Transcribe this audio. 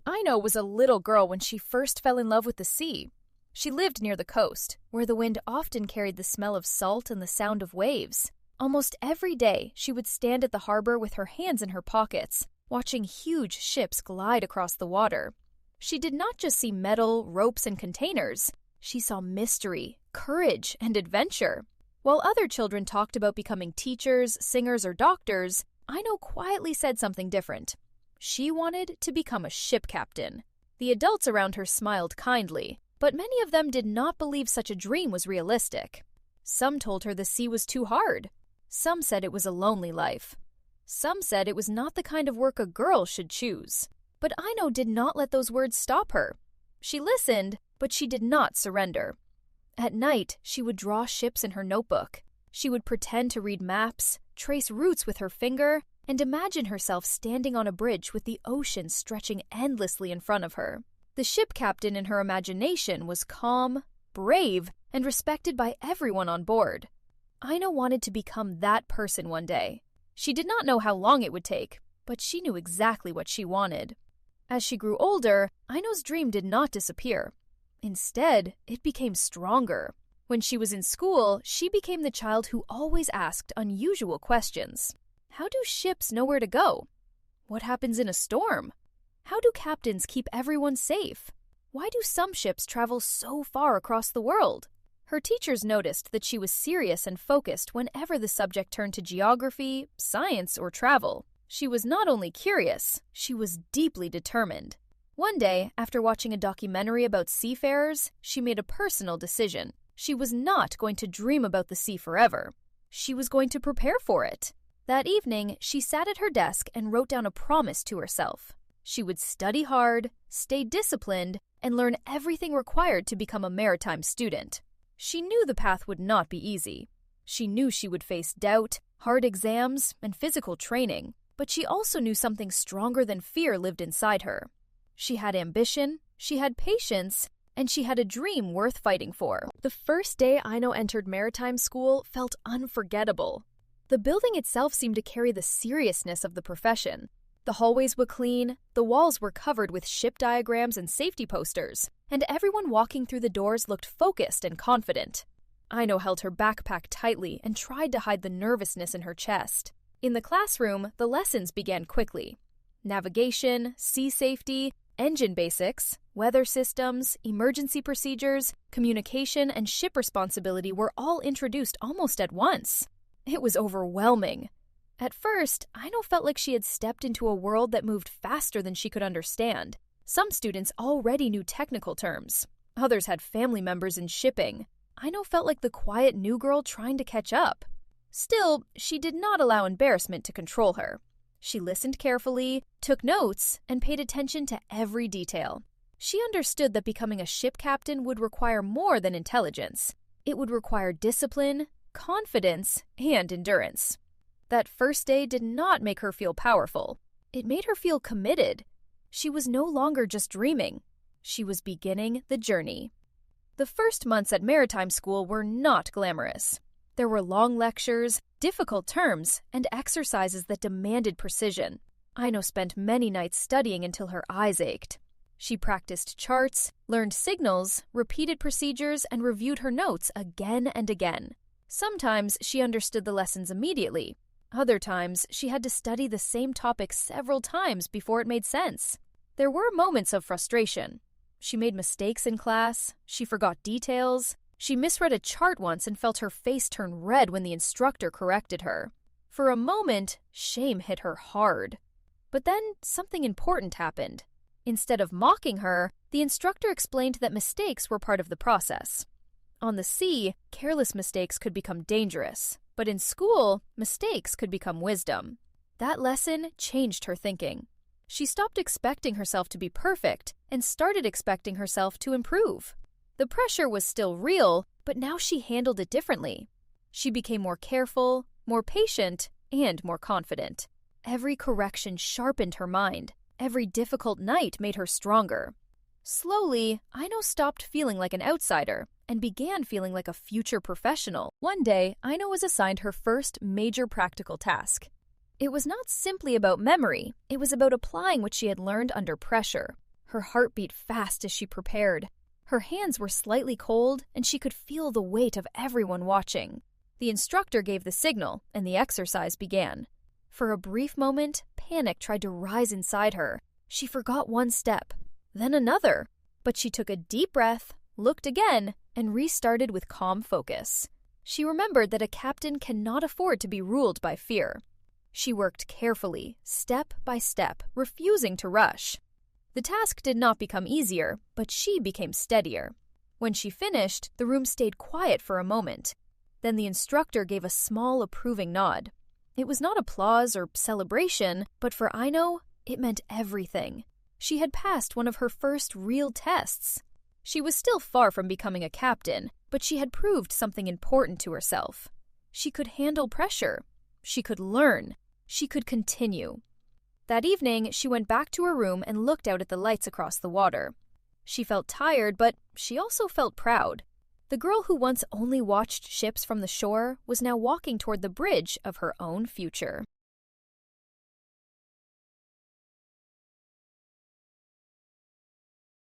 Aino was a little girl when she first fell in love with the sea. She lived near the coast, where the wind often carried the smell of salt and the sound of waves. Almost every day, she would stand at the harbor with her hands in her pockets, watching huge ships glide across the water. She did not just see metal, ropes, and containers. She saw mystery, courage, and adventure. While other children talked about becoming teachers, singers, or doctors, Aino quietly said something different. She wanted to become a ship captain. The adults around her smiled kindly, but many of them did not believe such a dream was realistic. Some told her the sea was too hard. Some said it was a lonely life. Some said it was not the kind of work a girl should choose. But Aino did not let those words stop her. She listened, but she did not surrender. At night, she would draw ships in her notebook. She would pretend to read maps, trace routes with her finger, and imagine herself standing on a bridge with the ocean stretching endlessly in front of her. The ship captain in her imagination was calm, brave, and respected by everyone on board. Aino wanted to become that person one day. She did not know how long it would take, but she knew exactly what she wanted. As she grew older, Aino's dream did not disappear. Instead, it became stronger. When she was in school, she became the child who always asked unusual questions. How do ships know where to go? What happens in a storm? How do captains keep everyone safe? Why do some ships travel so far across the world? Her teachers noticed that she was serious and focused whenever the subject turned to geography, science, or travel. She was not only curious, she was deeply determined. One day, after watching a documentary about seafarers, she made a personal decision. She was not going to dream about the sea forever. She was going to prepare for it. That evening, she sat at her desk and wrote down a promise to herself. She would study hard, stay disciplined, and learn everything required to become a maritime student. She knew the path would not be easy. She knew she would face doubt, hard exams, and physical training. But she also knew something stronger than fear lived inside her. She had ambition, she had patience, and she had a dream worth fighting for. The first day Aino entered maritime school felt unforgettable. The building itself seemed to carry the seriousness of the profession. The hallways were clean, the walls were covered with ship diagrams and safety posters, and everyone walking through the doors looked focused and confident. Aino held her backpack tightly and tried to hide the nervousness in her chest. In the classroom, the lessons began quickly. Navigation, sea safety, engine basics, weather systems, emergency procedures, communication, and ship responsibility were all introduced almost at once. It was overwhelming. At first, Aino felt like she had stepped into a world that moved faster than she could understand. Some students already knew technical terms. Others had family members in shipping. Aino felt like the quiet new girl trying to catch up. Still, she did not allow embarrassment to control her. She listened carefully, took notes, and paid attention to every detail. She understood that becoming a ship captain would require more than intelligence. It would require discipline, confidence, and endurance. That first day did not make her feel powerful. It made her feel committed. She was no longer just dreaming. She was beginning the journey. The first months at maritime school were not glamorous. There were long lectures, difficult terms, and exercises that demanded precision. Aino spent many nights studying until her eyes ached. She practiced charts, learned signals, repeated procedures, and reviewed her notes again and again. Sometimes she understood the lessons immediately. Other times, she had to study the same topic several times before it made sense. There were moments of frustration. She made mistakes in class, she forgot details, she misread a chart once and felt her face turn red when the instructor corrected her. For a moment, shame hit her hard. But then something important happened. Instead of mocking her, the instructor explained that mistakes were part of the process. On the sea, careless mistakes could become dangerous, but in school, mistakes could become wisdom. That lesson changed her thinking. She stopped expecting herself to be perfect and started expecting herself to improve. The pressure was still real, but now she handled it differently. She became more careful, more patient, and more confident. Every correction sharpened her mind. Every difficult night made her stronger. Slowly, Aino stopped feeling like an outsider and began feeling like a future professional. One day, Aino was assigned her first major practical task. It was not simply about memory, it was about applying what she had learned under pressure. Her heart beat fast as she prepared. Her hands were slightly cold, and she could feel the weight of everyone watching. The instructor gave the signal, and the exercise began. For a brief moment, panic tried to rise inside her. She forgot one step, then another. But she took a deep breath, looked again, and restarted with calm focus. She remembered that a captain cannot afford to be ruled by fear. She worked carefully, step by step, refusing to rush. The task did not become easier, but she became steadier. When she finished, the room stayed quiet for a moment. Then the instructor gave a small approving nod. It was not applause or celebration, but for Aino, it meant everything. She had passed one of her first real tests. She was still far from becoming a captain, but she had proved something important to herself. She could handle pressure. She could learn. She could continue. That evening, she went back to her room and looked out at the lights across the water. She felt tired, but she also felt proud. The girl who once only watched ships from the shore was now walking toward the bridge of her own future.